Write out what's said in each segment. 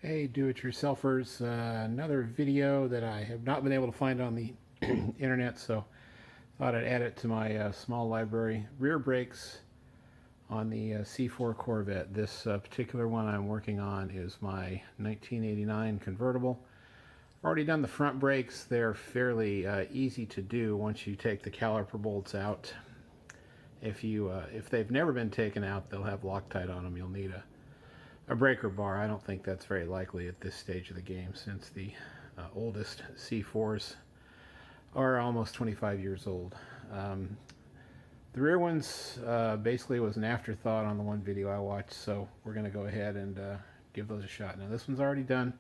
Hey, do-it-yourselfers, another video that I have not been able to find on the internet, so thought I'd add it to my small library. Rear brakes on the C4 Corvette. This particular one I'm working on is my 1989 convertible. I've already done the front brakes. They're fairly easy to do once you take the caliper bolts out. If they've never been taken out, they'll have Loctite on them. You'll need a breaker bar. I don't think that's very likely at this stage of the game, since the oldest C4s are almost 25 years old. The rear ones basically was an afterthought on the one video I watched, so we're going to go ahead and give those a shot. Now this one's already done.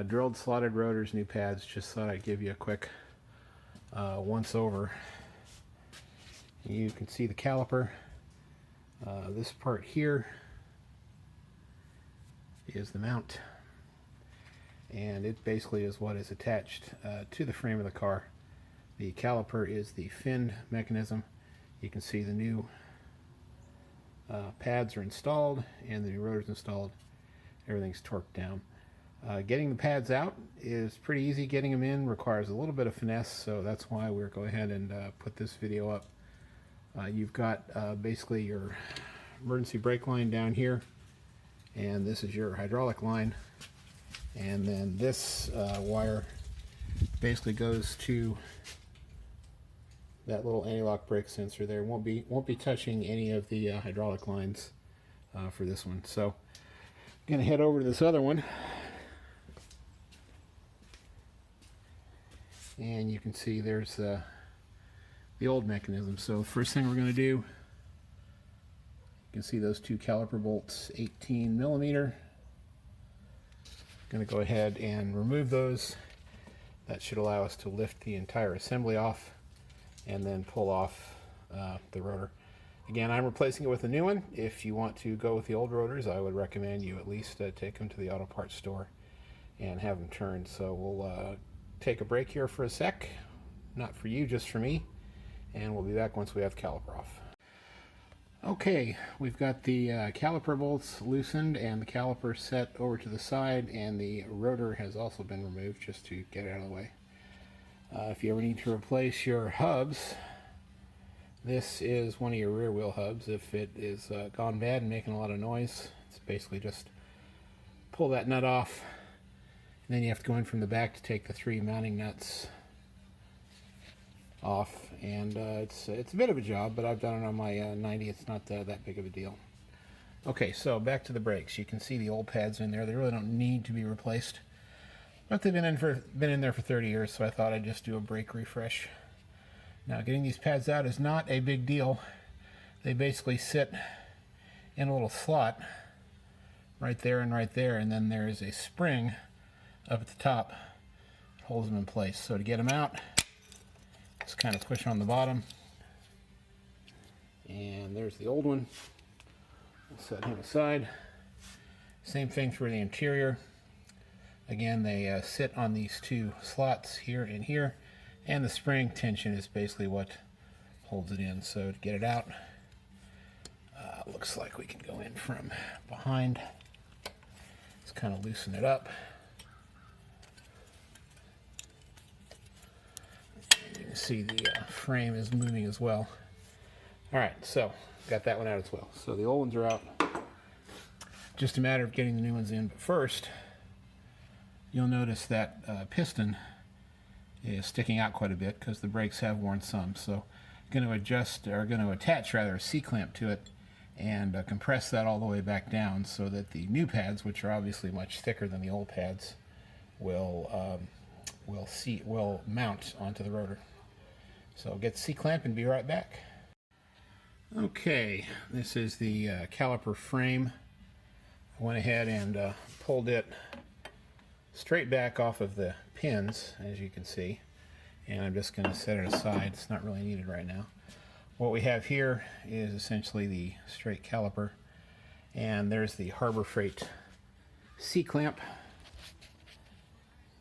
Drilled, slotted rotors, new pads. Just thought I'd give you a quick once over. You can see the caliper. This part here is the mount, and it basically is what is attached to the frame of the car. The caliper is the finned mechanism. You can see the new pads are installed and the new rotors installed. Everything's torqued down. Getting the pads out is pretty easy. Getting them in requires a little bit of finesse, so that's why we're going ahead and put this video up. You've got basically your emergency brake line down here, and this is your hydraulic line, and then this wire basically goes to that little anti-lock brake sensor there. Won't be touching any of the hydraulic lines for this one. So I'm gonna head over to this other one, and you can see there's the old mechanism. So first thing we're going to do, you can see those two caliper bolts, 18 millimeter. Going to go ahead and remove those. That should allow us to lift the entire assembly off and then pull off the rotor. Again, I'm replacing it with a new one. If you want to go with the old rotors, I would recommend you at least take them to the auto parts store and have them turned. So we'll take a break here for a sec. Not for you, just for me. And we'll be back once we have the caliper off. Okay, we've got the caliper bolts loosened and the caliper set over to the side, and the rotor has also been removed just to get it out of the way. If you ever need to replace your hubs, this is one of your rear wheel hubs. If it is gone bad and making a lot of noise, it's basically just pull that nut off, and then you have to go in from the back to take the three mounting nuts off, and it's a bit of a job, but I've done it on my 90. It's not that big of a deal. Okay, so back to the brakes. You can see the old pads in there. They really don't need to be replaced, but they've been in there for 30 years, so I thought I'd just do a brake refresh. Now, getting these pads out is not a big deal. They basically sit in a little slot right there and right there, and then there is a spring up at the top that holds them in place. So to get them out, just kind of push on the bottom, and there's the old one. We'll set him aside. Same thing for the interior. Again, they sit on these two slots here and here, and the spring tension is basically what holds it in. So to get it out, looks like we can go in from behind. Just kind of loosen it up. See, the frame is moving as well. Alright, so got that one out as well. So the old ones are out. Just a matter of getting the new ones in. But first, you'll notice that piston is sticking out quite a bit because the brakes have worn some. So I'm going to attach a C-clamp to it and compress that all the way back down so that the new pads, which are obviously much thicker than the old pads, will mount onto the rotor. So get the C-clamp and be right back. Okay, this is the caliper frame. I went ahead and pulled it straight back off of the pins, as you can see, and I'm just going to set it aside. It's not really needed right now. What we have here is essentially the straight caliper, and there's the Harbor Freight C-clamp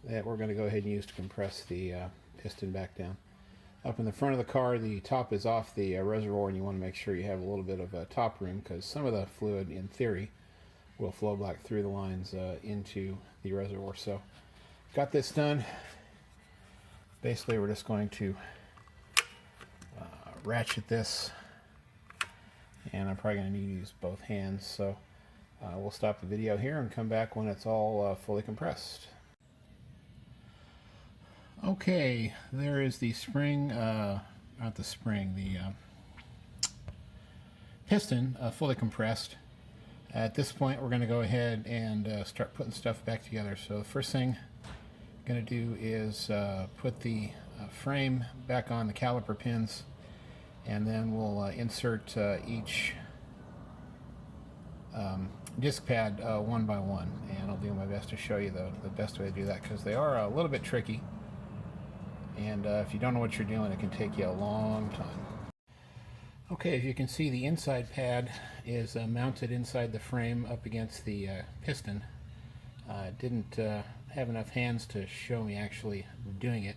that we're going to go ahead and use to compress the piston back down. Up in the front of the car, the top is off the reservoir, and you want to make sure you have a little bit of top room, because some of the fluid, in theory, will flow back through the lines into the reservoir. So got this done. Basically we're just going to ratchet this, and I'm probably going to need to use both hands, so we'll stop the video here and come back when it's all fully compressed. Okay, there is the spring, not the spring, the piston fully compressed. At this point we're going to go ahead and start putting stuff back together. So the first thing I'm going to do is put the frame back on the caliper pins, and then we'll insert each disc pad one by one, and I'll do my best to show you the best way to do that, because they are a little bit tricky, and if you don't know what you're doing, it can take you a long time. Okay, as you can see, the inside pad is mounted inside the frame up against the piston. Didn't have enough hands to show me actually doing it.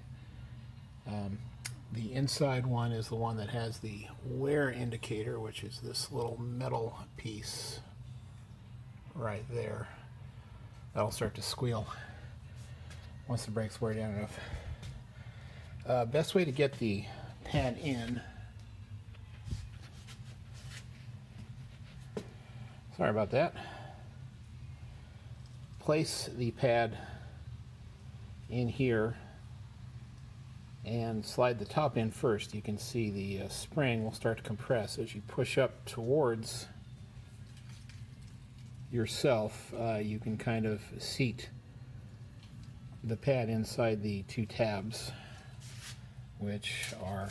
The inside one is the one that has the wear indicator, which is this little metal piece right there. That'll start to squeal once the brakes wear down enough. Best way to get the pad in, sorry about that, place the pad in here and slide the top in first. You can see the spring will start to compress as you push up towards yourself. You can kind of seat the pad inside the two tabs, which are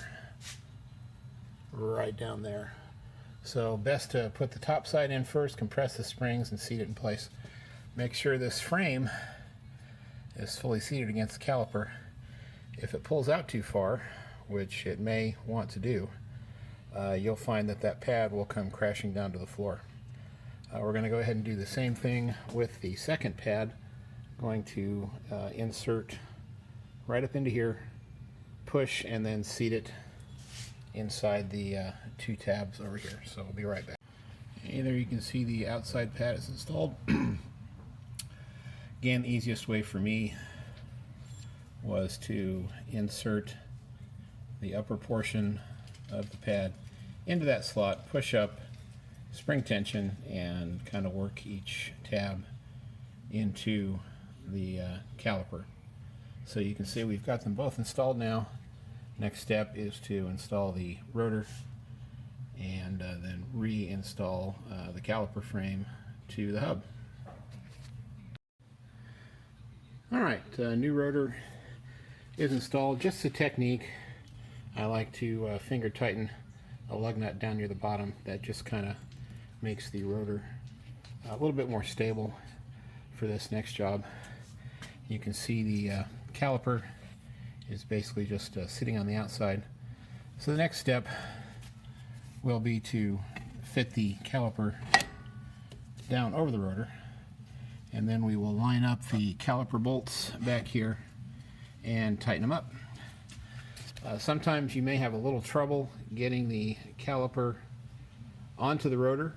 right down there. So best to put the top side in first, compress the springs, and seat it in place. Make sure this frame is fully seated against the caliper. If it pulls out too far, which it may want to do, you'll find that that pad will come crashing down to the floor. We're going to go ahead and do the same thing with the second pad. I'm going to insert right up into here, push, and then seat it inside the two tabs over here. So I'll be right back. And there you can see the outside pad is installed. Again, the easiest way for me was to insert the upper portion of the pad into that slot, push up, spring tension, and kind of work each tab into the caliper. So you can see we've got them both installed now. Next step is to install the rotor and then reinstall the caliper frame to the hub. Alright, new rotor is installed. Just a technique, I like to finger tighten a lug nut down near the bottom. That just kind of makes the rotor a little bit more stable for this next job. You can see the caliper is basically just sitting on the outside. So the next step will be to fit the caliper down over the rotor, and then we will line up the caliper bolts back here and tighten them up. Sometimes you may have a little trouble getting the caliper onto the rotor.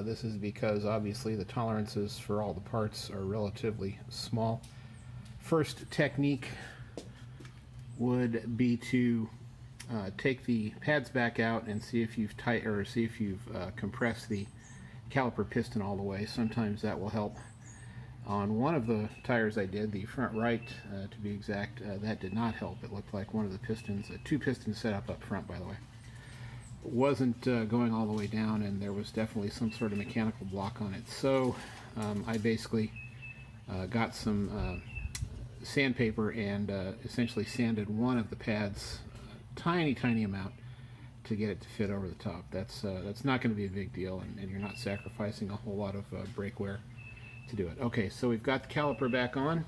This is because obviously the tolerances for all the parts are relatively small. First technique would be to take the pads back out and see if you've compressed the caliper piston all the way. Sometimes that will help. On one of the tires I did, the front right to be exact, that did not help. It looked like one of the pistons, two pistons set up front by the way, wasn't going all the way down, and there was definitely some sort of mechanical block on it. So I basically got some sandpaper and essentially sanded one of the pads tiny amount to get it to fit over the top. That's not going to be a big deal, and you're not sacrificing a whole lot of brake wear to do it. Okay, so we've got the caliper back on. I'm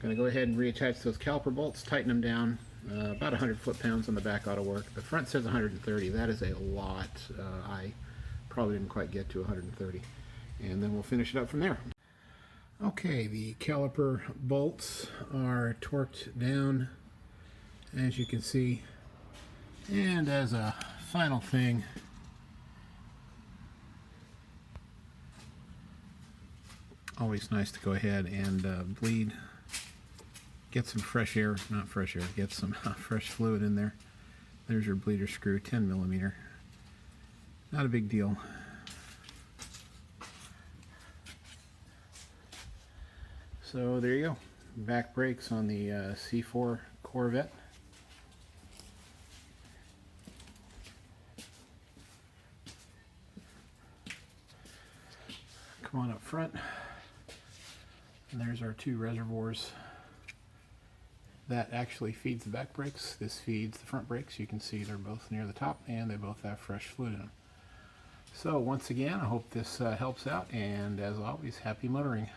going to go ahead and reattach those caliper bolts, tighten them down. About 100 foot-pounds on the back ought to work. The front says 130. That is a lot. I probably didn't quite get to 130. And then we'll finish it up from there. Okay, the caliper bolts are torqued down, as you can see. And as a final thing, always nice to go ahead and bleed, get some fresh air, not fresh air, get some fresh fluid in there. There's your bleeder screw, 10 millimeter. Not a big deal. So there you go. Back brakes on the C4 Corvette. Come on up front. And there's our two reservoirs. That actually feeds the back brakes. This feeds the front brakes. You can see they're both near the top and they both have fresh fluid in them. So once again, I hope this helps out, and as always, happy motoring.